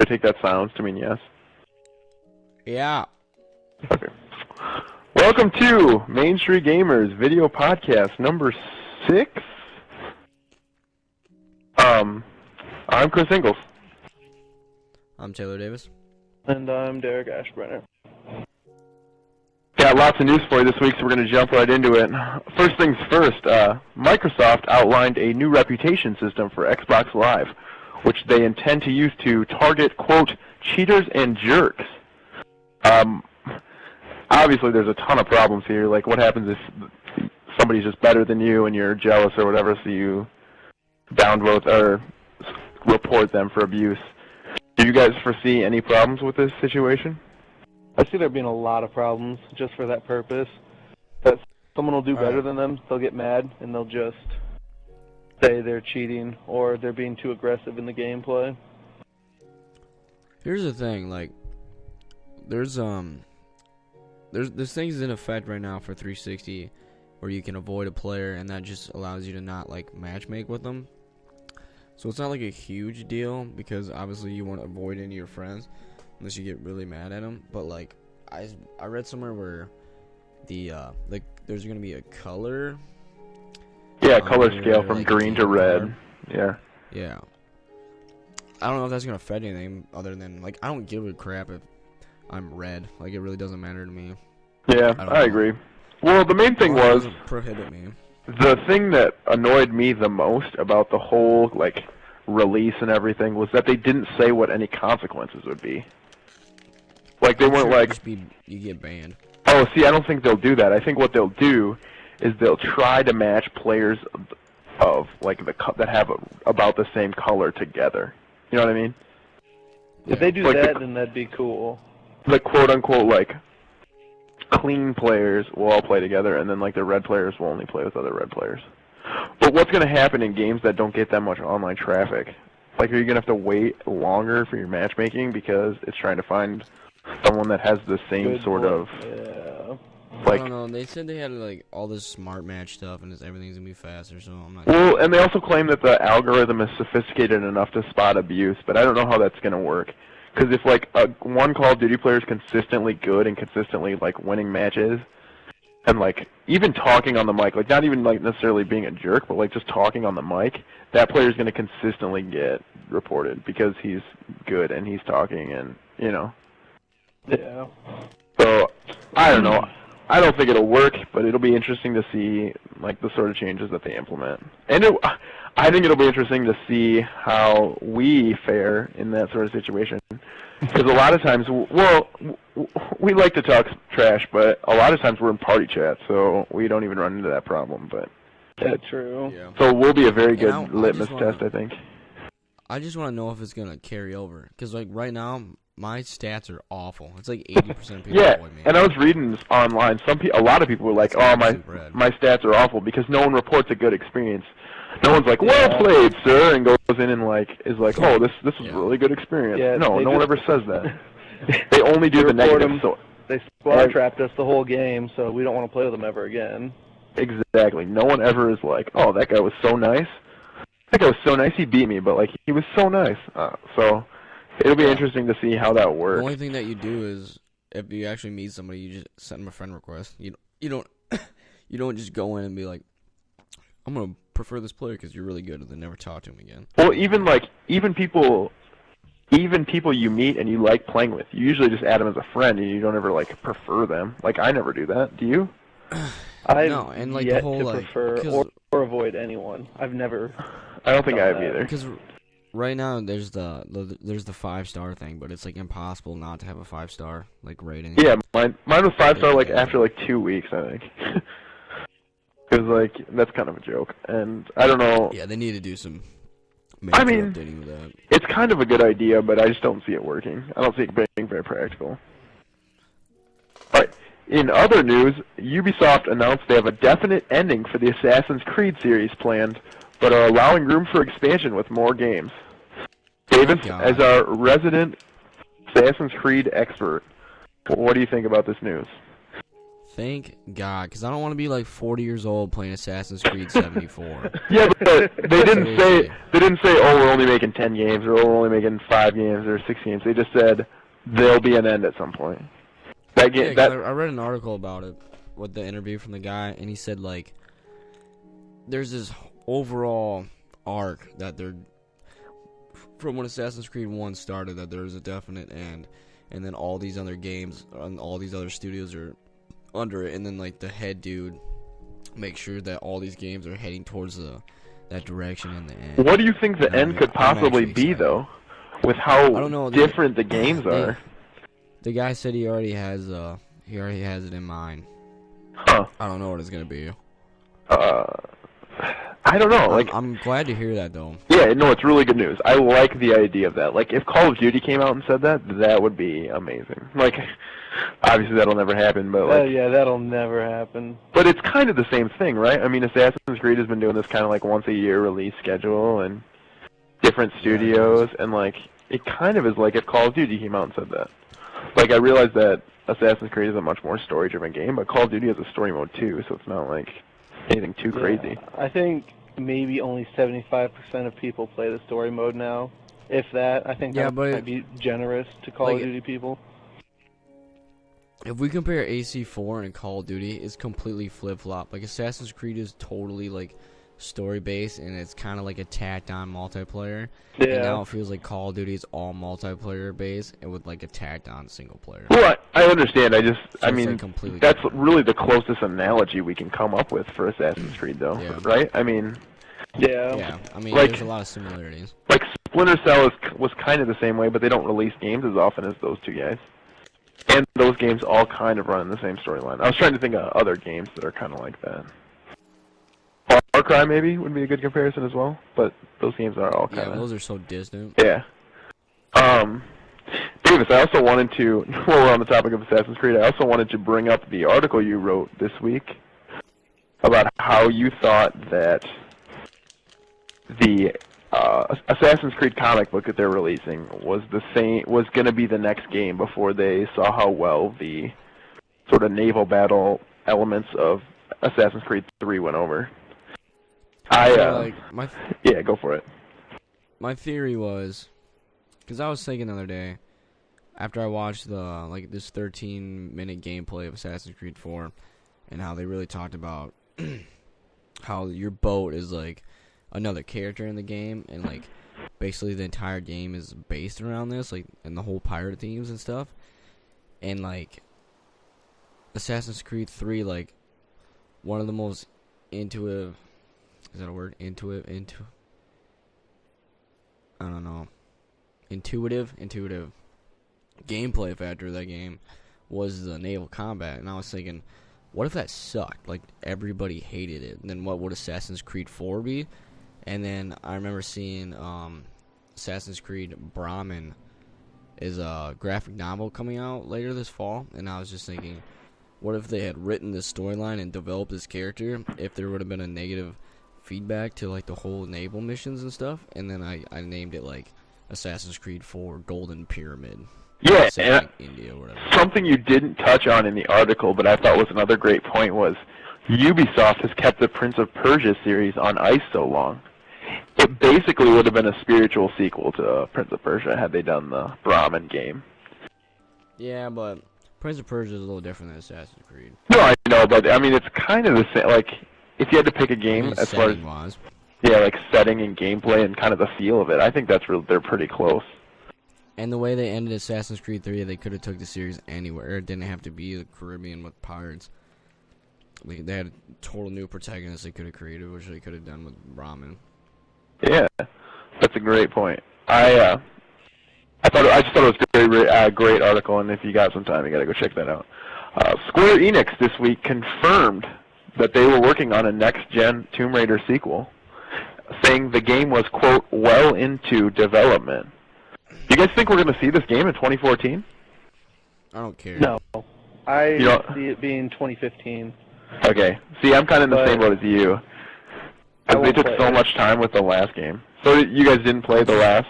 Should I take that silence to mean yes? Yeah. Okay. Welcome to Main Street Gamers video podcast number 6. I'm Chris Ingles. I'm Taylor Davis. And I'm Derrick Ashbrenner. Got lots of news for you this week, so we're going to jump right into it. First things first, Microsoft outlined a new reputation system for Xbox Live, which they intend to use to target, quote, cheaters and jerks. Obviously there's a ton of problems here, like what happens if somebody's just better than you and you're jealous or whatever, so you downvote or report them for abuse. Do you guys foresee any problems with this situation? I see there being a lot of problems just for that purpose. That someone will do better than them, they'll get mad, and they'll just say they're cheating or they're being too aggressive in the gameplay. Here's the thing, like, there's things in effect right now for 360 where you can avoid a player, and that just allows you to not, like, matchmake with them. So it's not like a huge deal, because obviously you want to avoid any of your friends unless you get really mad at them. But like I read somewhere where the like there's gonna be a color. Yeah, color scale from like, green to red. Yeah. Yeah. I don't know if that's gonna affect anything other than, like, I don't give a crap if I'm red. Like, it really doesn't matter to me. Yeah, I agree. Well, the main thing was, it doesn't prohibit me. The thing that annoyed me the most about the whole, like, release and everything was that they didn't say what any consequences would be. Like, they weren't like, you get banned. Oh, see, I don't think they'll do that. I think what they'll do is they'll try to match players of like that have about the same color together. You know what I mean? If they do that, then that'd be cool. The quote-unquote, like, clean players will all play together, and then, like, the red players will only play with other red players. But what's going to happen in games that don't get that much online traffic? Like, are you going to have to wait longer for your matchmaking because it's trying to find someone that has the same sort of... Yeah. Like, I don't know. They said they had, like, all this smart match stuff, and everything's going to be faster, so I'm not... Well, and they also claim that the algorithm is sophisticated enough to spot abuse, but I don't know how that's going to work. Because if, like, one Call of Duty player is consistently good and consistently, like, winning matches, and, like, even talking on the mic, like, not even, like, necessarily being a jerk, but, like, just talking on the mic, that player is going to consistently get reported because he's good and he's talking and, you know. Yeah. So, I don't know. I don't think it'll work, but it'll be interesting to see, like, the sort of changes that they implement. And I think it'll be interesting to see how we fare in that sort of situation. Because a lot of times, well, we like to talk trash, but a lot of times we're in party chat, so we don't even run into that problem. But that's true. Yeah. So it will be a very good litmus test, I think. I just want to know if it's going to carry over. Because, like, right now, my stats are awful. It's like 80% of people avoid me. And I was reading this online. A lot of people were like, "Oh, my stats are awful," because no one reports a good experience. No one's like, "Well played, sir," and goes in and is like, "Oh, this was a really good experience." Yeah, no one ever says that. They only do the negative. So they squad trapped us the whole game, so we don't want to play with them ever again. Exactly. No one ever is like, "Oh, that guy was so nice. That guy was so nice. He beat me, but like he was so nice." So. It'll be interesting to see how that works. The only thing that you do is, if you actually meet somebody, you just send them a friend request. You don't just go in and be like, "I'm gonna prefer this player because you're really good," and then never talk to him again. Well, even people you meet and you like playing with, you usually just add them as a friend, and you don't ever like prefer them. Like I never do that. Do you? No, and like the whole like prefer or avoid anyone. I've never. I don't think I have either. Because right now, there's the 5-star thing, but it's like impossible not to have a 5-star like rating. Yeah, mine was 5-star like after like 2 weeks, I think. Because like that's kind of a joke, and I don't know. Yeah, they need to do some. Updating with that. It's kind of a good idea, but I just don't see it working. I don't see it being very practical. All right. In other news, Ubisoft announced they have a definite ending for the Assassin's Creed series planned, but are allowing room for expansion with more games. Davis, as our resident Assassin's Creed expert, what do you think about this news? Thank God, because I don't want to be like 40 years old playing Assassin's Creed 74. Yeah, but they didn't say Seriously. oh, we're only making 10 games, or we're only making 5 games or 6 games. They just said there'll be an end at some point. That Yeah, game 'cause that I read an article about it with the interview from the guy, and he said like there's this overall arc that they're from when Assassin's Creed 1 started, that there's a definite end, and then all these other games and all these other studios are under it, and then like the head dude makes sure that all these games are heading towards that direction in the end. What do you think the And end could I'm possibly actually be excited. though? With how I don't know, different the games are. The guy said he already has it in mind. Huh. I don't know what it's gonna be. I don't know. Like, I'm glad to hear that though. yeah, no, it's really good news. I like the idea of that. Like, if Call of Duty came out and said that, that would be amazing. Like, obviously that'll never happen, but like, Yeah, that'll never happen. but it's kind of the same thing, right? I mean, Assassin's Creed has been doing this kind of like once a year release schedule and different studios, and like, it kind of is like if Call of Duty came out and said that. Like, I realize that Assassin's Creed is a much more story-driven game, but Call of Duty has a story mode too, so it's not like anything too crazy. I think maybe only 75% of people play the story mode now. If that, I think Yeah, that but might be generous to Call of like, Duty people. If we compare AC4 and Call of Duty, it's completely flip-flop. Like, Assassin's Creed is totally, like, story-based, and it's kind of like a tacked-on multiplayer. And now Yeah. it feels like Call of Duty is all multiplayer-based, and with, like, a tacked-on single-player. Well, I understand. I it's, mean, like, completely that's different. really the closest analogy we can come up with for Assassin's Creed, though, Yeah. right? I mean, Yeah. Yeah, I mean, like- there's a lot of similarities. like Splinter Cell was kind of the same way, but they don't release games as often as those two guys. And those games all kind of run in the same storyline. I was trying to think of other games that are kind of like that. Far Cry maybe would be a good comparison as well, but those games are all Yeah, kind of those are so distant. yeah. Davis, I also wanted to, while we're on the topic of Assassin's Creed, I also wanted to bring up the article you wrote this week about how you thought that the Assassin's Creed comic book that they're releasing was going to be the next game before they saw how well the sort of naval battle elements of Assassin's Creed 3 went over. Like, Yeah, go for it. my theory was, because I was thinking the other day, after I watched this 13-minute gameplay of Assassin's Creed 4, and how they really talked about how your boat is like another character in the game, and like basically the entire game is based around this, like, and the whole pirate themes and stuff. And like Assassin's Creed 3, like, one of the most intuitive, is that a word? Intuitive gameplay factor of that game was the naval combat. And I was thinking, what if that sucked? Like, everybody hated it. And then what would Assassin's Creed 4 be? And then I remember seeing Assassin's Creed Brahmin is a graphic novel coming out later this fall. And I was just thinking, what if they had written this storyline and developed this character, if there would have been a negative feedback to like the whole naval missions and stuff? And then I named it like Assassin's Creed 4 Golden Pyramid. Yeah, Set in, and like, India or whatever. something you didn't touch on in the article, but I thought was another great point, was Ubisoft has kept the Prince of Persia series on ice so long. It basically would have been a spiritual sequel to Prince of Persia had they done the Brahmin game. Yeah, but Prince of Persia is a little different than Assassin's Creed. No, I know, but I mean, it's kind of the same. Like, if you had to pick a game I mean, as far as setting-wise. like setting and gameplay and kind of the feel of it, I think they're pretty close. And the way they ended Assassin's Creed 3, they could have took the series anywhere. It didn't have to be the Caribbean with pirates. Like, they had a total new protagonist they could have created, which they could have done with Brahmin. Yeah, that's a great point. I just thought it was a very great article, and if you got some time, you got to go check that out. Square Enix this week confirmed that they were working on a next-gen Tomb Raider sequel, saying the game was, quote, well into development. Do you guys think we're going to see this game in 2014? I don't care. No. I You know- see it being 2015. Okay. See, I'm kind of in the But- same boat as you. I 'Cause they won't took play so it. much time with the last game. So you guys didn't play the last...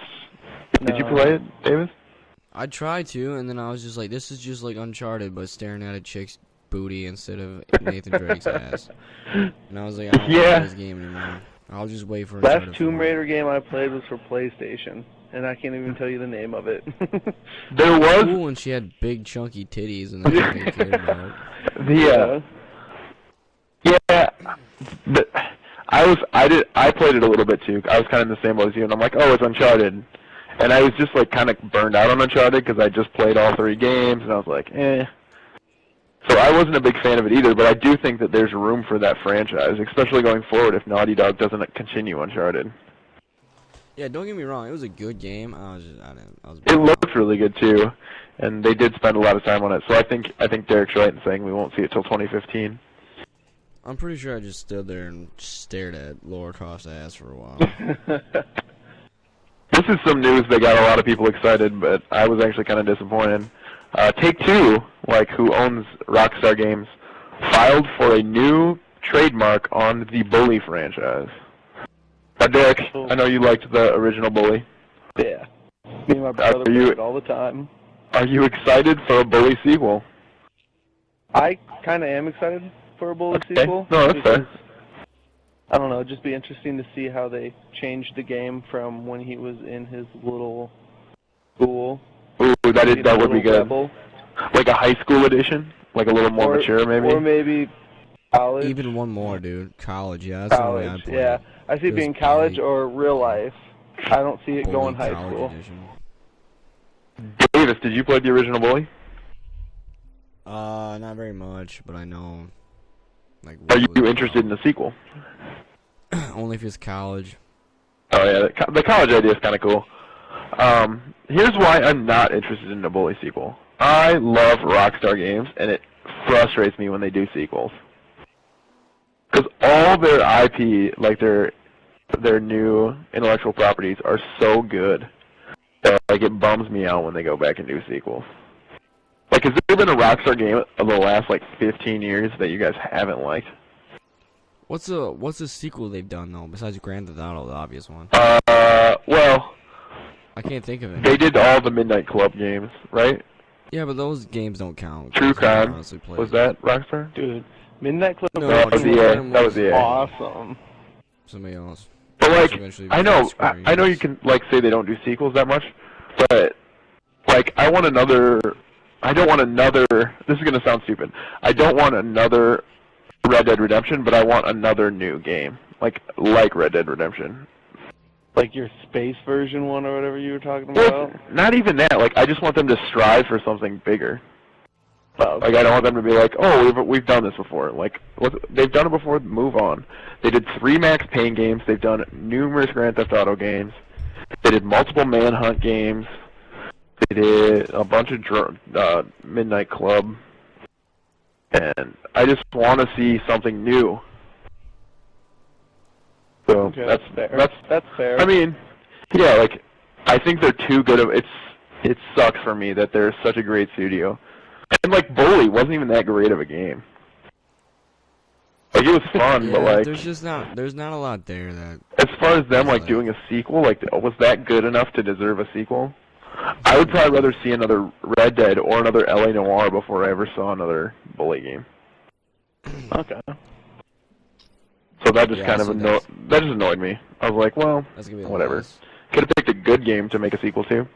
Did you No. play it, Davis? I tried to, and then I was just like, this is just like Uncharted, but staring at a chick's booty instead of Nathan Drake's ass. And I was like, I don't Yeah. want this game anymore. I'll just wait for Last Uncharted Tomb 4. Raider game I played was for PlayStation, and I can't even tell you the name of it. There was Cool when she had big chunky titties and that's what they cared about. I played it a little bit too. I was kind of in the same boat as you, and I'm like, oh, it's Uncharted, and I was just like kind of burned out on Uncharted because I just played all 3 games, and I was like, eh. So I wasn't a big fan of it either, but I do think that there's room for that franchise, especially going forward if Naughty Dog doesn't continue Uncharted. Yeah, don't get me wrong, it was a good game. It looked really good too, and they did spend a lot of time on it. So I think Derrick's right in saying we won't see it till 2015. I'm pretty sure I just stood there and stared at Laura Croft's ass for a while. This is some news that got a lot of people excited, but I was actually kind of disappointed. Take-Two, who owns Rockstar Games, filed for a new trademark on the Bully franchise. Derrick, I know you liked the original Bully. Yeah. Me and my brother play it all the time. Are you excited for a Bully sequel? I kind of am excited for a Bully Okay. sequel. No, that's fair. I don't know, it'd just be interesting to see how they changed the game from when he was in his little school. Ooh, that would be good. Rebel. Like a high school edition? Like a little more mature, maybe? Or maybe college. Even one more, dude. College, yeah. That's College, the way I play yeah. it. I see it being college or real life. I don't see it Bully going high College school. Edition. Davis, did you play the original Bully? Not very much, but I know. Are you interested in the sequel? Only if it's college. Oh yeah, the college idea is kind of cool. Here's why I'm not interested in the Bully sequel. I love Rockstar Games, and it frustrates me when they do sequels. Because all their IP, their new intellectual properties, are so good that it bums me out when they go back and do sequels. Has there been a Rockstar game of the last 15 years that you guys haven't liked? What's the sequel they've done though besides Grand Theft Auto, the obvious one? Well, I can't think of it. They did all the Midnight Club games, right? Yeah, but those games don't count. True Crime. Was that Rockstar? Dude, Midnight Club No, that was That was EA. awesome. Somebody else. But I know you can say they don't do sequels that much, but I want another. I don't want another. This is gonna sound stupid. I don't want another Red Dead Redemption, but I want another new game, like Red Dead Redemption. Like your space version one or whatever you were talking about? Well, not even that. I just want them to strive for something bigger. Oh, I don't want them to be like, oh, we've done this before. They've done it before, move on. They did 3 Max Payne games. They've done numerous Grand Theft Auto games. They did multiple Manhunt games. They did a bunch of Midnight Club. And I just want to see something new. So okay, that's fair. That's fair. I mean, yeah, I think they're too good of it sucks for me that they're such a great studio. And Bully wasn't even that great of a game. It was fun, yeah, but there's not a lot there that. As far as them doing a sequel, was that good enough to deserve a sequel? I would probably rather see another Red Dead or another LA Noire before I ever saw another Bully game. Okay. So that just that just annoyed me. I was like, well, whatever. Could have picked a good game to make a sequel to.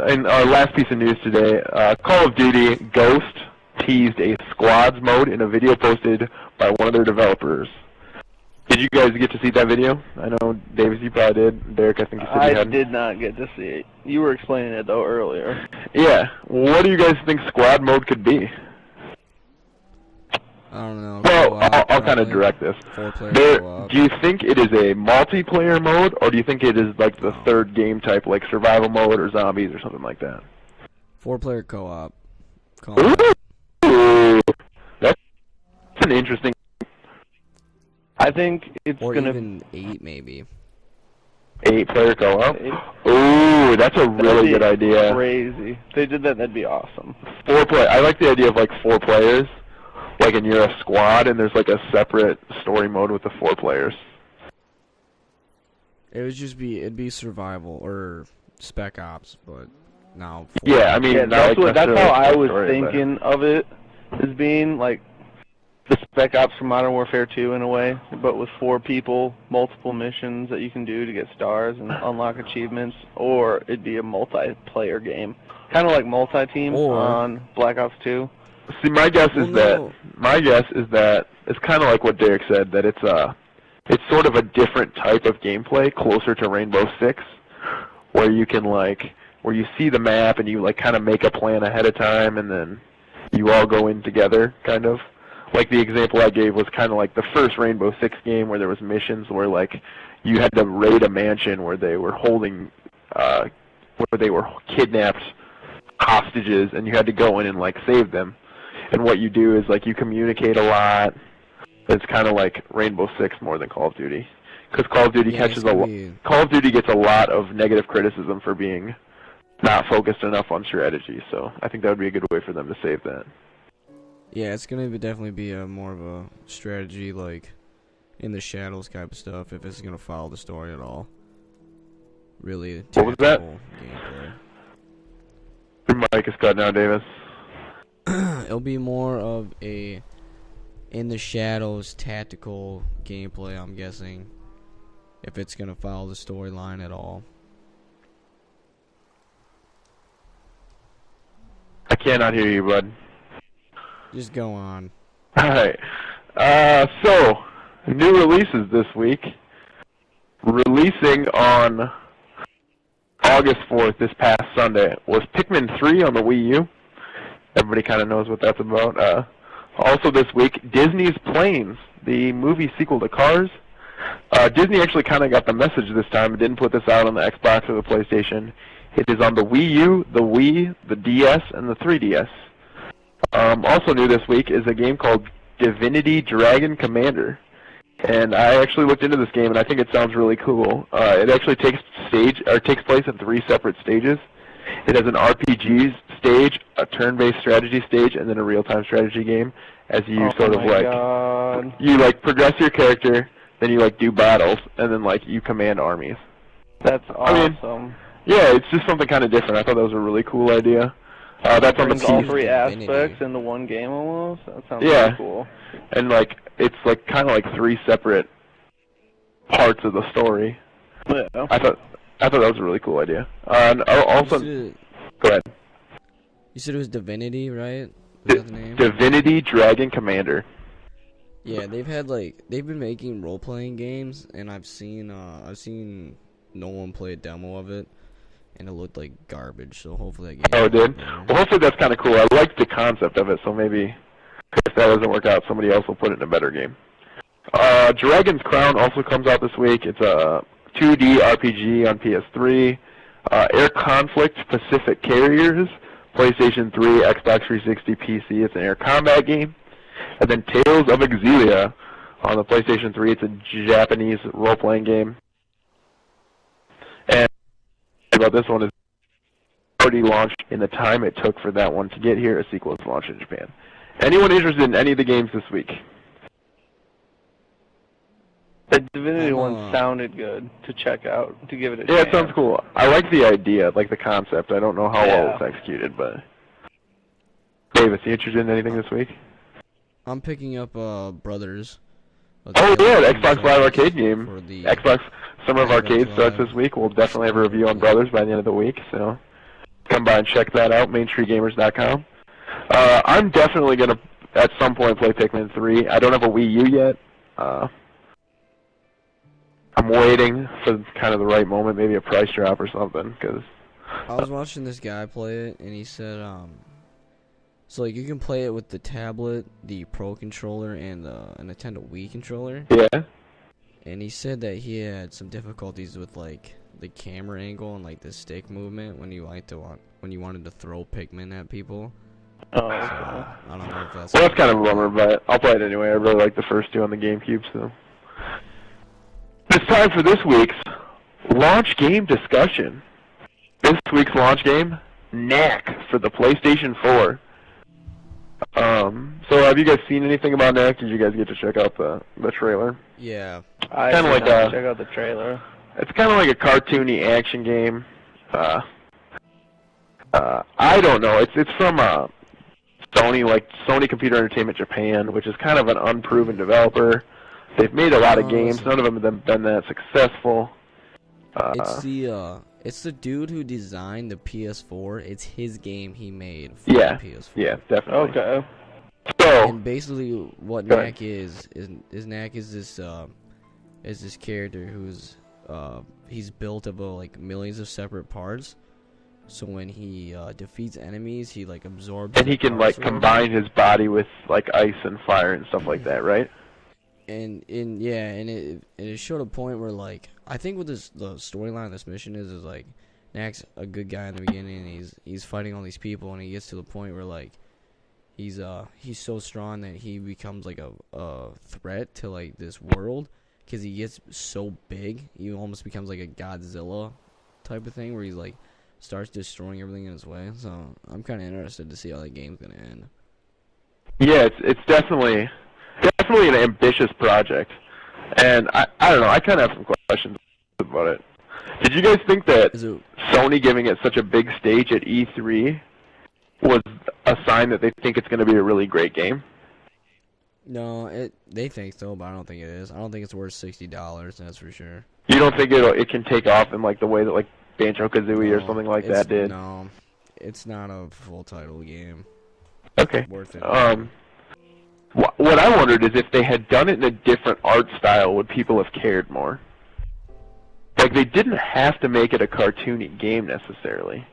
And our last piece of news today, Call of Duty Ghost teased a squads mode in a video posted by one of their developers. Did you guys get to see that video? I know, Davis, you probably did. Derrick, I think you said you hadn't. I did not get to see it. You were explaining it, though, earlier. Yeah. What do you guys think squad mode could be? I don't know. Well, I'll kind of direct this. 4-player co-op. Do you think it is a multiplayer mode, or do you think it is the third game type, like survival mode or zombies or something like that? 4-player co-op. Ooh, that's an interesting. I think it's or gonna even 8 maybe. 8-player co-op. 8. Ooh, that's a really good idea. Crazy. If they did that, that'd be awesome. 4-player. I like the idea of 4 players. And you're a squad, and there's a separate story mode with the 4 players. It'd be survival or spec ops, but now. Yeah, I mean, Yeah, not like that's how I was story, thinking of it, as being like the Spec Ops from Modern Warfare 2 in a way, but with 4 people, multiple missions that you can do to get stars and unlock achievements, or it'd be a multiplayer game, kind of like multi-team on Black Ops 2. See, my guess is that it's kind of like what Derrick said, that it's sort of a different type of gameplay, closer to Rainbow Six, where you can where you see the map and you kind of make a plan ahead of time, and then you all go in together, kind of. Like the example I gave was kind of like the first Rainbow Six game, where there was missions where you had to raid a mansion where they were holding, where they were kidnapped hostages, and you had to go in and save them. And what you do is you communicate a lot. It's kind of like Rainbow Six more than Call of Duty, because Call of Duty Call of Duty gets a lot of negative criticism for being not focused enough on strategy. So I think that would be a good way for them to save that. Yeah, it's gonna definitely be more of a strategy, in the shadows type of stuff, if it's gonna follow the story at all. Really, what was that? Gameplay. Your mic is cut now, Davis. It'll be more of a in the shadows tactical gameplay, I'm guessing, if it's gonna follow the storyline at all. I cannot hear you, bud. Just go on. Alright. So, new releases this week. Releasing on August 4th, this past Sunday, was Pikmin 3 on the Wii U. Everybody kind of knows what that's about. Also this week, Disney's Planes, the movie sequel to Cars. Disney actually kind of got the message this time and didn't put this out on the Xbox or the PlayStation. It is on the Wii U, the Wii, the DS, and the 3DS. Also new this week is a game called Divinity Dragon Commander. And I actually looked into this game, and I think it sounds really cool. It actually takes place in 3 separate stages. It has an RPG stage, a turn-based strategy stage, and then a real-time strategy game. As you you progress your character, then you do battles, and then you command armies. That's awesome. Yeah, it's just something kind of different. I thought that was a really cool idea. That's on the all 3 aspects into one game almost. That sounds really cool. And it's kind of 3 separate parts of the story. Yeah. I thought that was a really cool idea. And also, go ahead. You said it was Divinity, right? Was that the name? Divinity Dragon Commander. Yeah, they've been making role-playing games, and I've seen no one play a demo of it, and it looked like garbage. So hopefully that game. Oh, it did. Well, hopefully that's kind of cool. I liked the concept of it, so maybe if that doesn't work out, somebody else will put it in a better game. Dragon's Crown also comes out this week. It's a 2D RPG on PS3. Air Conflict Pacific Carriers, PlayStation 3, Xbox 360, PC. It's an air combat game. And then Tales of Exilia on the PlayStation 3. It's a Japanese role-playing game. And about this one is already launched in the time it took for that one to get here. A sequel is launched in Japan. Anyone interested in any of the games this week? The Divinity one sounded good to check out, to give it a chance. Yeah, it sounds cool. I like the idea, the concept. I don't know how well it's executed, but... Davis, you interested in anything this week? I'm picking up Brothers. Oh yeah, the Xbox Live Arcade game. Xbox Summer of Arcade starts this week. We'll definitely have a review on Brothers by the end of the week, so come by and check that out, MainStreetGamers.com. I'm definitely going to, at some point, play Pikmin 3. I don't have a Wii U yet. I'm waiting for kind of the right moment, maybe a price drop or something, because... I was watching this guy play it, and he said, so you can play it with the tablet, the Pro controller, and a Nintendo Wii controller. Yeah. And he said that he had some difficulties with the camera angle and the stick movement when you wanted to throw Pikmin at people. Oh, okay. I don't know if that's... Well, that's kind of a bummer, but I'll play it anyway. I really like the first 2 on the GameCube, so... It's time for this week's launch game discussion. This week's launch game, Knack, for the PlayStation 4. So have you guys seen anything about Knack? Did you guys get to check out the trailer? Yeah. I did check out the trailer. It's kind of like a cartoony action game. I don't know. It's from Sony, like Sony Computer Entertainment Japan, which is kind of an unproven developer. They've made a lot of games. None of them have been that successful. It's the dude who designed the PS4. It's his game he made for Yeah, the PS4. yeah, definitely. Okay. So, And basically, what Knack is Knack is this character who's he's built of like millions of separate parts. So when he defeats enemies, he like absorbs. and he can like combine his body with like ice and fire and stuff like that, right? And it showed a point where like I think what the storyline of this mission is like Knack's a good guy in the beginning and he's fighting all these people and he gets to the point where like he's so strong that he becomes like a threat to like this world because he gets so big he almost becomes like a Godzilla type of thing where he's like starts destroying everything in his way. So I'm kind of interested to see how that game's gonna end. Yeah, it's definitely an ambitious project, and I don't know. I kind of have some questions about it. Did you guys think that Sony giving it such a big stage at E3 was a sign that they think it's going to be a really great game? No, they think so, but I don't think it is. I don't think it's worth $60. That's for sure. You don't think it can take off in like the way that like Banjo-Kazooie or something like that did? No, it's not a full title game. Okay. Worth it. What I wondered is if they had done it in a different art style, would people have cared more? Like, they didn't have to make it a cartoony game necessarily.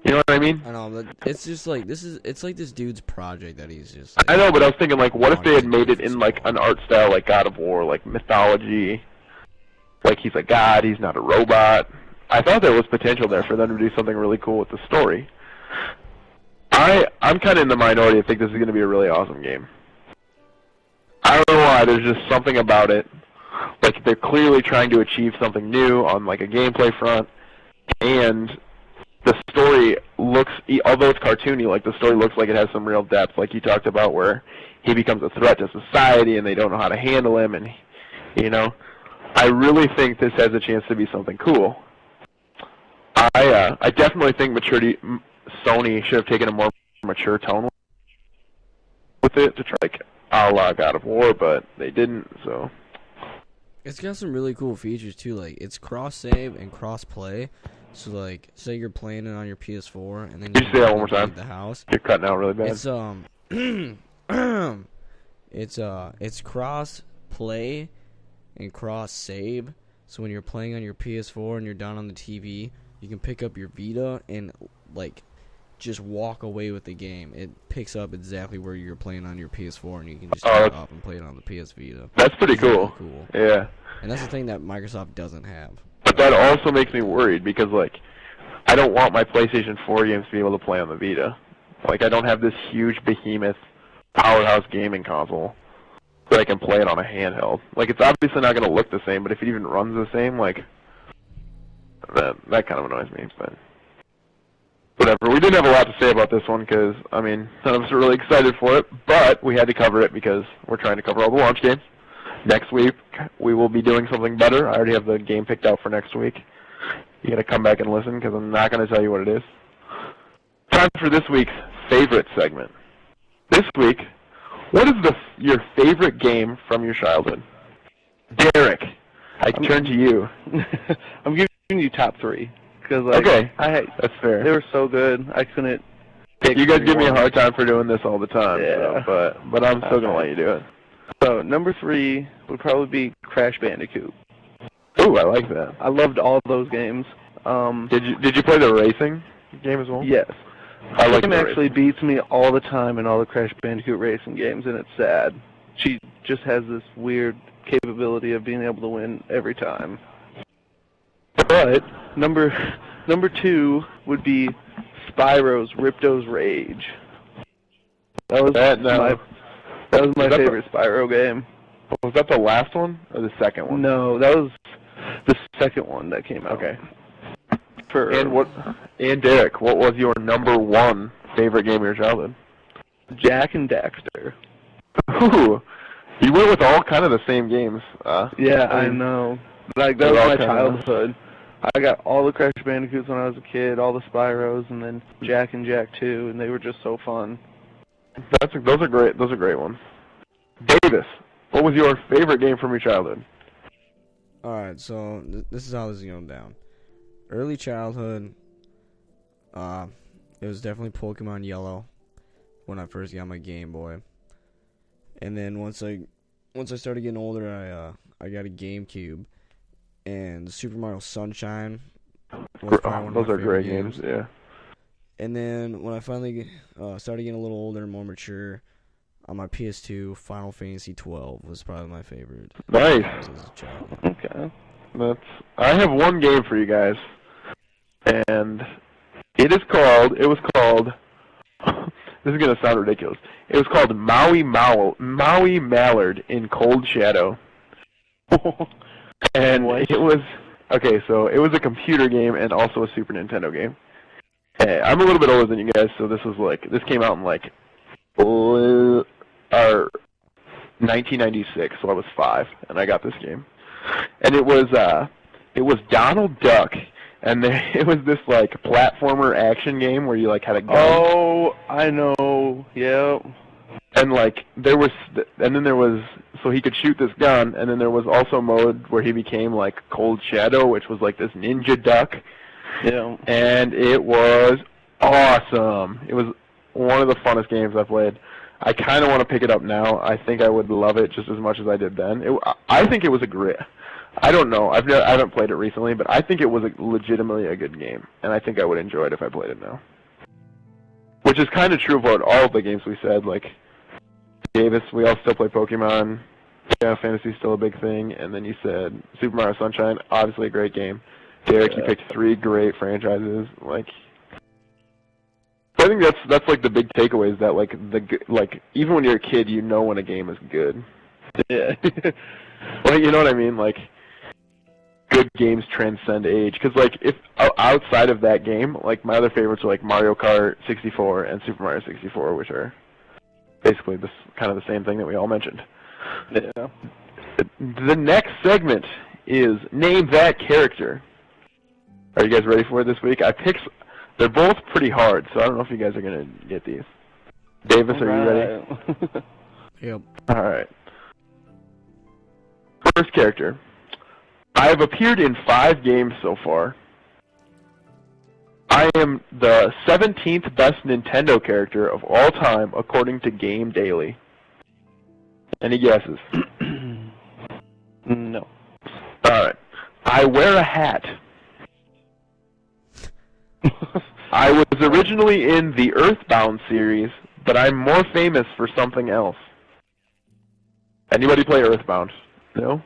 You know what I mean? I know, but it's just like it's like this dude's project that he's just. I know, but I was thinking like, what if they had made it in like an art style like God of War, like mythology, like he's a god, he's not a robot. I thought there was potential there for them to do something really cool with the story. I'm kind of in the minority. I think this is going to be a really awesome game. I don't know why. There's just something about it. Like, they're clearly trying to achieve something new on, like, a gameplay front. And the story looks, although it's cartoony, like, the story looks like it has some real depth, like you talked about, where he becomes a threat to society and they don't know how to handle him. And, you know, I really think this has a chance to be something cool. I definitely think Sony should have taken a more mature tone with it to try like a la God of War, but they didn't. So it's got some really cool features too. Like it's cross save and cross play. So like, say you're playing it on your PS4 and then you say that one more time. The house. You're cutting out really bad. It's cross play and cross save. So when you're playing on your PS4 and you're down on the TV, you can pick up your Vita and like just walk away with the game. It picks up exactly where you're playing on your PS4 and you can just turn it off and play it on the PS Vita. That's pretty cool. Really cool. Yeah. And that's the thing that Microsoft doesn't have. But that also makes me worried because like I don't want my PlayStation 4 games to be able to play on the Vita. Like I don't have this huge behemoth powerhouse gaming console that I can play it on a handheld. Like it's obviously not going to look the same, but if it even runs the same, like that kind of annoys me, but whatever. We didn't have a lot to say about this one because, I mean, none of us are really excited for it, but we had to cover it because we're trying to cover all the launch games. Next week, we will be doing something better. I already have the game picked out for next week. You got to come back and listen because I'm not going to tell you what it is. Time for this week's favorite segment. This week, what is your favorite game from your childhood? Derrick, I turn to you. I'm giving you top three. Cause, like, okay, that's fair. They were so good, I couldn't pick. You guys give me a hard time for doing this all the time, yeah. So, but I'm still gonna let you do it. So number 3 would probably be Crash Bandicoot. Ooh, I like that. I loved all those games. Did you play the racing game as well? Yes. I like Kim actually beats me all the time in all the Crash Bandicoot racing games, and it's sad. She just has this weird capability of being able to win every time. But number 2 would be Spyro's Ripto's Rage. That was my favorite Spyro game. Was that the last one or the second one? No, that was the second one that came out. Okay. And Derrick, what was your number 1 favorite game of your childhood? Jak and Daxter. Ooh, you went with all kind of the same games. Yeah, I know. Like that was my childhood. I got all the Crash Bandicoots when I was a kid, all the Spyros, and then Jack and Jack 2, and they were just so fun. Those are great. Those are great ones. Davis, what was your favorite game from your childhood? Alright, so this is how this is going down. Early childhood, it was definitely Pokemon Yellow when I first got my Game Boy. And then once I started getting older, I got a GameCube, and Super Mario Sunshine was probably one of my favorite games. Yeah. And then when I finally started getting a little older and more mature, on my PS2, Final Fantasy 12 was probably my favorite. Nice. As a child. Okay. I have one game for you guys, and it was called, this is going to sound ridiculous, it was called Maui Mallard in Cold Shadow. And it was, okay, so it was a computer game and also a Super Nintendo game. I'm a little bit older than you guys, so this came out in 1996, so I was 5, and I got this game. And it was Donald Duck, and it was this platformer action game where you had a gun. Oh, I know. Yep. And so he could shoot this gun, and then there was also a mode where he became Cold Shadow, which was this ninja duck. Yeah. And it was awesome. It was one of the funnest games I've played. I kind of want to pick it up now. I think I would love it just as much as I did then. I think it was a great. I don't know. I haven't played it recently, but I think it was legitimately a good game, and I think I would enjoy it if I played it now. Which is kind of true about all of the games we said. Davis, we all still play Pokemon. Yeah, fantasy's still a big thing. And then you said Super Mario Sunshine, obviously a great game. Derrick, you picked 3 great franchises. I think that's the big takeaway is that even when you're a kid, you know when a game is good. Yeah. You know what I mean? Good games transcend age. Because if outside of that game, my other favorites are Mario Kart 64 and Super Mario 64, which are basically kind of the same thing that we all mentioned. Yeah. The next segment is Name That Character. Are you guys ready for it this week? They're both pretty hard, so I don't know if you guys are going to get these. Davis, are you ready? Yep. Alright. First character. I have appeared in 5 games so far. I am the 17th best Nintendo character of all time, according to Game Daily. Any guesses? No. Alright. I wear a hat. I was originally in the Earthbound series, but I'm more famous for something else. Anybody play Earthbound? No?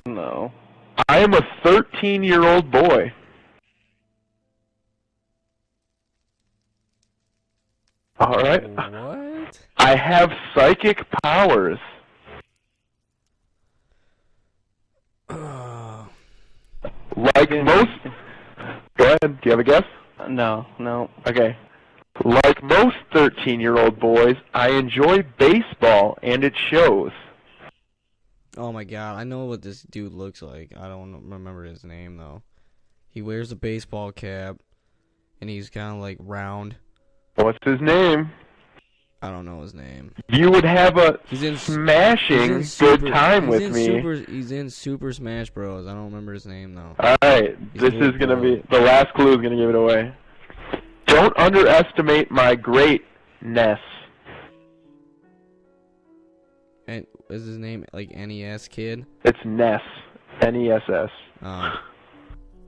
No. I am a 13-year-old boy. Alright. What? I have psychic powers. Like most... Go ahead. Do you have a guess? No. Okay. Like most 13-year-old boys, I enjoy baseball, and it shows. Oh my god, I know what this dude looks like. I don't remember his name, though. He wears a baseball cap, and he's kind of round. What's his name? I don't know his name. You would have a smashing good time with me. He's in Super Smash Bros. I don't remember his name, though. Alright, this is going to be... The last clue is going to give it away. Don't underestimate my greatness. And is his name NES Kid? It's Ness. N-E-S-S. Oh.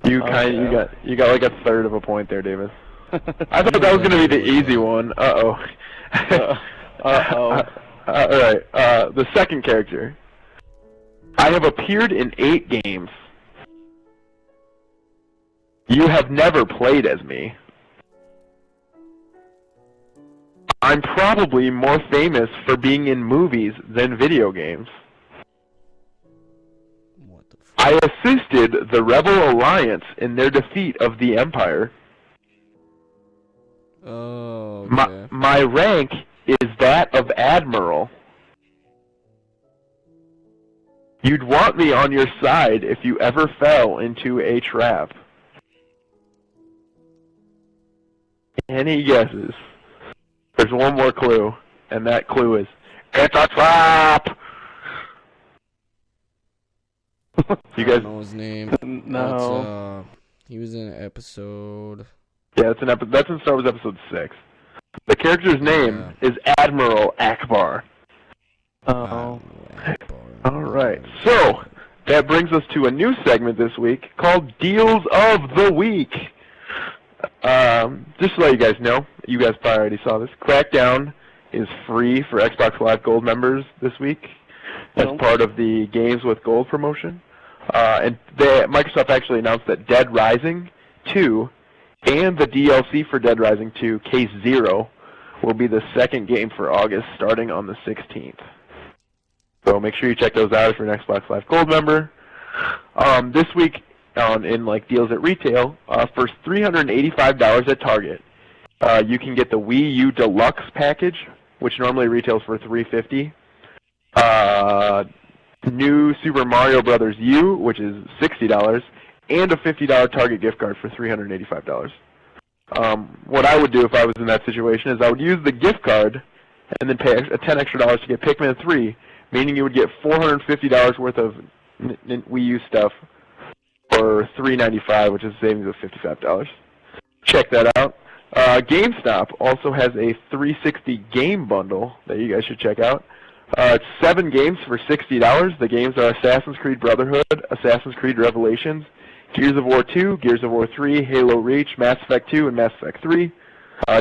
You got a third of a point there, Davis. I thought that was going to be the easy one. Uh-oh. Uh-oh. Alright, the second character. I have appeared in 8 games. You have never played as me. I'm probably more famous for being in movies than video games. What the fuck? I assisted the Rebel Alliance in their defeat of the Empire. Oh, okay. My rank is that of Admiral. You'd want me on your side if you ever fell into a trap. Any guesses? There's one more clue, and that clue is, it's a trap! You guys I don't know his name. No. He was in an episode. Yeah, that's in Star Wars Episode 6. The character's name is Admiral Akbar. Oh. Alright, so that brings us to a new segment this week called Deals of the Week. Just to let you guys know, you guys probably already saw this, Crackdown is free for Xbox Live Gold members this week as part of the Games with Gold promotion. And Microsoft actually announced that Dead Rising 2 and the DLC for Dead Rising 2, Case Zero, will be the second game for August starting on the 16th. So make sure you check those out if you're an Xbox Live Gold member. This week, in like deals at retail, for $385 at Target, you can get the Wii U Deluxe package, which normally retails for $350. New Super Mario Brothers U, which is $60, and a $50 Target gift card for $385. What I would do if I was in that situation is I would use the gift card and then pay $10 extra to get Pikmin 3, meaning you would get $450 worth of Wii U stuff for $395, which is a savings of $55. Check that out. GameStop also has a 360 game bundle that you guys should check out. It's 7 games for $60. The games are Assassin's Creed Brotherhood, Assassin's Creed Revelations, Gears of War 2, Gears of War 3, Halo Reach, Mass Effect 2, and Mass Effect 3.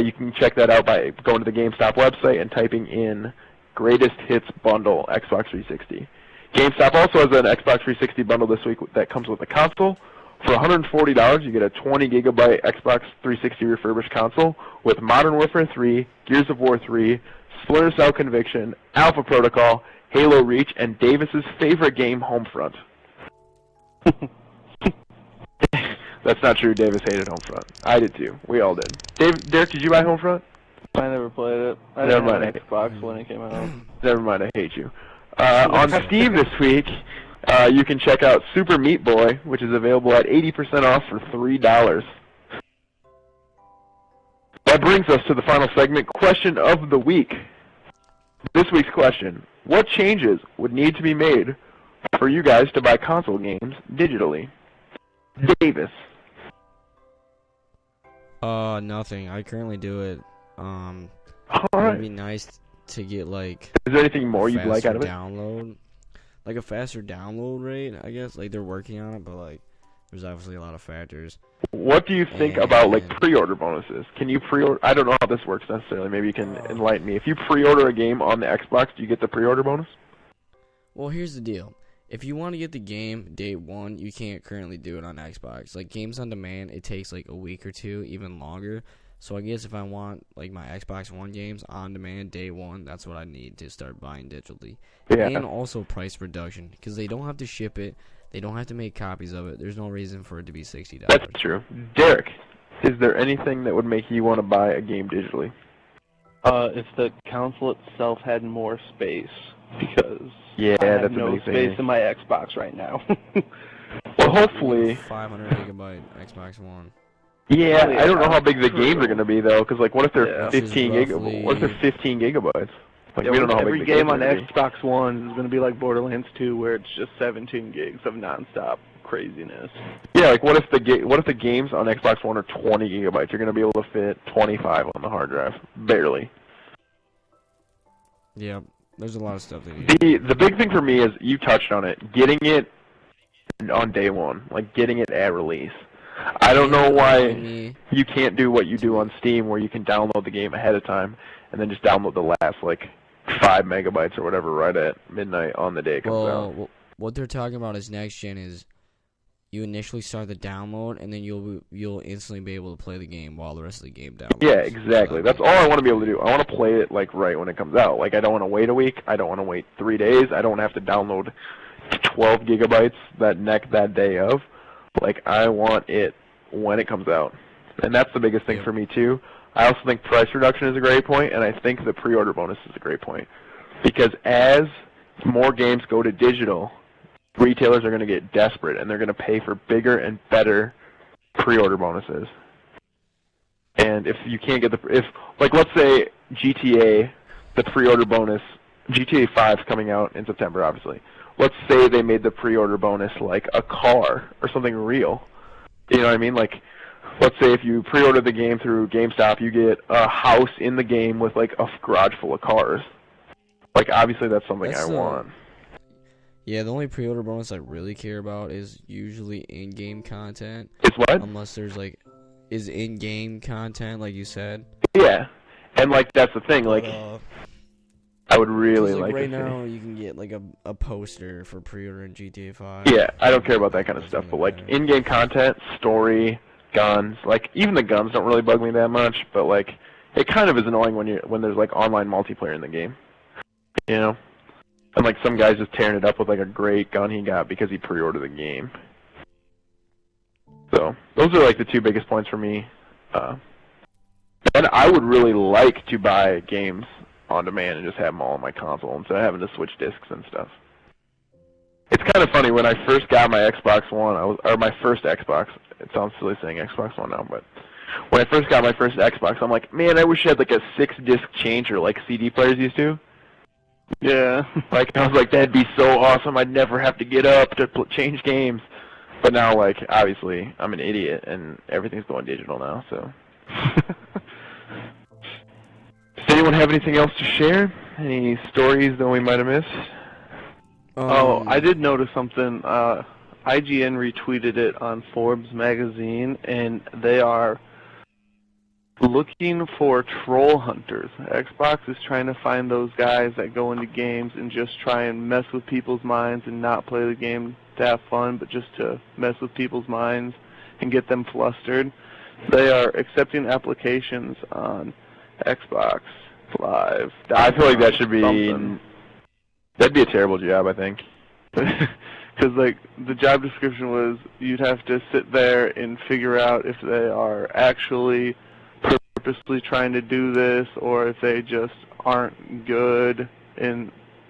You can check that out by going to the GameStop website and typing in Greatest Hits Bundle Xbox 360. GameStop also has an Xbox 360 bundle this week that comes with a console. For $140, you get a 20GB Xbox 360 refurbished console with Modern Warfare 3, Gears of War 3, Splinter Cell Conviction, Alpha Protocol, Halo Reach, and Davis's favorite game, Homefront. That's not true. Davis hated Homefront. I did too. We all did. Derrick, did you buy Homefront? I never played it. I didn't have an Xbox when it came out. Never mind, I hate you. On Steam this week, you can check out Super Meat Boy, which is available at 80% off for $3. That brings us to the final segment, Question of the Week. This week's question, what changes would need to be made for you guys to buy console games digitally? Davis. Nothing. I currently do it. Alright. It'd be nice to get like. Is there anything more you'd like out of it? Download, like a faster download rate, I guess. Like they're working on it, but like, there's obviously a lot of factors. What do you think about like pre-order bonuses? Can you pre-order? I don't know how this works necessarily. Maybe you can enlighten me. If you pre-order a game on the Xbox, do you get the pre-order bonus? Well, here's the deal. If you want to get the game day one, you can't currently do it on Xbox. Like games on demand, it takes like a week or two, even longer. So I guess if I want like my Xbox One games on demand day one, that's what I need to start buying digitally. Yeah. And also price reduction, because they don't have to ship it, they don't have to make copies of it. There's no reason for it to be $60. That's true. Derrick, is there anything that would make you want to buy a game digitally? If the console itself had more space, because I have no space in my Xbox right now. Well, hopefully 500 gigabyte Xbox One. Yeah, I don't know how big the games are going to be though, because like, what if they're 15 gigabytes? What if they're 15 gigabytes? Like, yeah, we don't know how every big game on Xbox One is going to be like Borderlands 2, where it's just 17 gigs of nonstop craziness. Yeah, like what if the games on Xbox One are 20 gigabytes? You're going to be able to fit 25 on the hard drive, barely. Yeah, there's a lot of stuff that you The big thing for me is, you touched on it, getting it on day one, like getting it at release. I don't know why you can't do what you do on Steam, where you can download the game ahead of time and then just download the last like 5 megabytes or whatever right at midnight on the day it comes out. Well, what they're talking about is next gen is you initially start the download and then you'll instantly be able to play the game while the rest of the game downloads. Yeah, exactly. That's all I want to be able to do. I want to play it like right when it comes out. Like I don't want to wait a week. I don't want to wait 3 days. I don't have to download 12 gigabytes that day of. Like I want it when it comes out. And that's the biggest thing for me too. I also think price reduction is a great point, and I think the pre-order bonus is a great point. Because as more games go to digital, retailers are going to get desperate, and they're going to pay for bigger and better pre-order bonuses. And if you can't get like let's say GTA, the pre-order bonus, GTA 5 is coming out in September, obviously. Let's say they made the pre-order bonus like a car or something real. You know what I mean? Like, let's say if you pre-order the game through GameStop, you get a house in the game with like a garage full of cars. Like, obviously that's something I want. Yeah, the only pre-order bonus I really care about is usually in-game content. It's what? Unless there's like, is in-game content, like you said. Yeah, and like that's the thing. Like, I would really like like right to see. now you can get like a poster for pre-ordering GTA 5. Yeah, I don't care about that kind of stuff. But like in-game content, story, guns. Like even the guns don't really bug me that much. But like it kind of is annoying when there's like online multiplayer in the game. You know. And like some guy's just tearing it up with like a great gun he got because he pre-ordered the game. So those are like the two biggest points for me. And I would really like to buy games on demand and just have them all on my console instead of having to switch discs and stuff. It's kind of funny when I first got my Xbox One, or my first Xbox. It sounds silly saying Xbox One now, but when I first got my first Xbox, I'm like, man, I wish I had like a 6-disc changer like CD players used to. Yeah. Like, I was like, that'd be so awesome. I'd never have to get up to change games. But now, like, obviously, I'm an idiot, and everything's going digital now, so. Does anyone have anything else to share? Any stories that we might have missed? Oh, I did notice something. IGN retweeted it on Forbes magazine, and they are looking for troll hunters. Xbox is trying to find those guys that go into games and just try and mess with people's minds and not play the game to have fun, but just to mess with people's minds and get them flustered. They are accepting applications on Xbox Live. I feel like that should be... That'd be a terrible job, I think. Because, like, the job description was you'd have to sit there and figure out if they are actually purposely trying to do this, or if they just aren't good,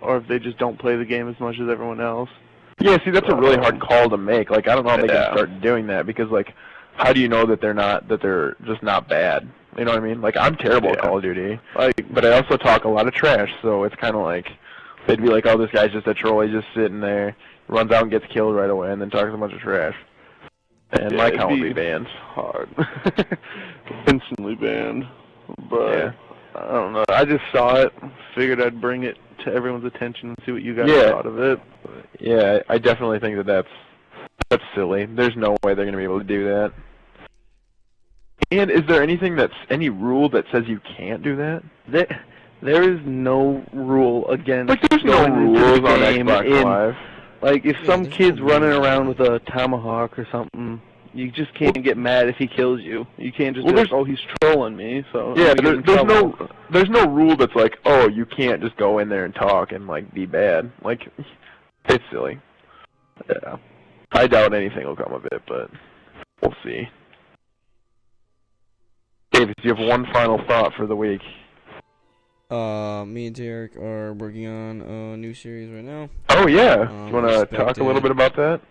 or if they just don't play the game as much as everyone else. Yeah, see, that's a really hard call to make. Like, I don't know how they can start doing that, because, like, how do you know that they're just not bad? You know what I mean? Like, I'm terrible at Call of Duty, but I also talk a lot of trash, so it's kind of like, they'd be like, oh, this guy's just a troll, he's just sitting there, runs out and gets killed right away, and then talks a bunch of trash. And my account would be banned. Hard. Instantly banned. But, I don't know. I just saw it, figured I'd bring it to everyone's attention and see what you guys thought of it. Yeah, I definitely think that's silly. There's no way they're going to be able to do that. And is there any rule that says you can't do that? There is no rule against like, there's no rules on Xbox Live. Like, if some kid's running around with a tomahawk or something, you just can't get mad if he kills you. You can't just be like, oh, he's trolling me, so... Yeah, there's no rule that's like, oh, you can't just go in there and talk and, like, be bad. Like, it's silly. Yeah. I doubt anything will come of it, but we'll see. David, do you have one final thought for the week? Me and Derrick are working on a new series right now. Oh, yeah. Do you want to talk a little bit about that?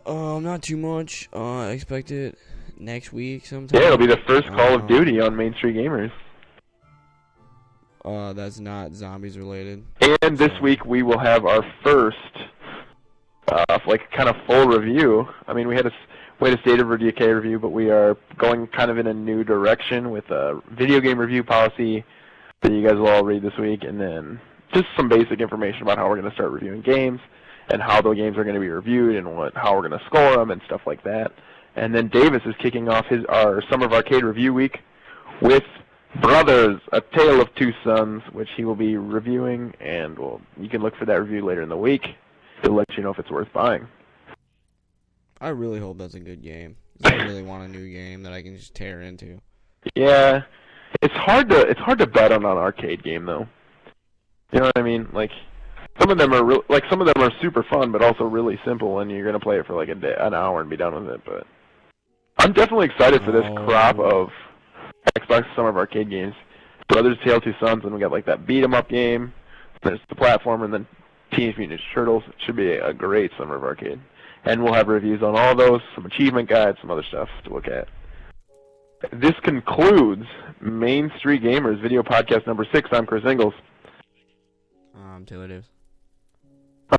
Not too much. I expect it next week sometime. Yeah, it'll be the first Call of Duty on Main Street Gamers. That's not zombies related. And this week we will have our first, like, kind of full review. I mean, we had a State of Decay review, but we are going kind of in a new direction with a video game review policy that you guys will all read this week, and then just some basic information about how we're going to start reviewing games and how the games are going to be reviewed and how we're going to score them and stuff like that. And then Davis is kicking off our Summer of Arcade review week with Brothers, A Tale of Two Sons, which he will be reviewing, and you can look for that review later in the week to let you know if it's worth buying. I really hope that's a good game. I really want a new game that I can just tear into. Yeah, it's hard to bet on an arcade game though. You know what I mean? Like some of them are super fun, but also really simple, and you're gonna play it for like an hour and be done with it. But I'm definitely excited for this crop of Xbox Summer of Arcade games. Brothers, Tale of Two Sons, and we got like that beat 'em up game. There's the platformer, and then Teenage Mutant Ninja Turtles. It should be a great Summer of Arcade. And we'll have reviews on all those, some achievement guides, some other stuff to look at. This concludes Main Street Gamers video podcast number 6. I'm Chris Ingles. Taylor Davis.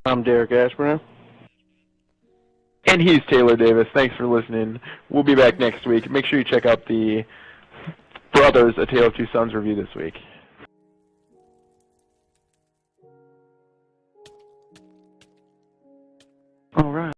I'm Derrick Ashburn. And he's Taylor Davis. Thanks for listening. We'll be back next week. Make sure you check out the Brothers, A Tale of Two Sons review this week. All right.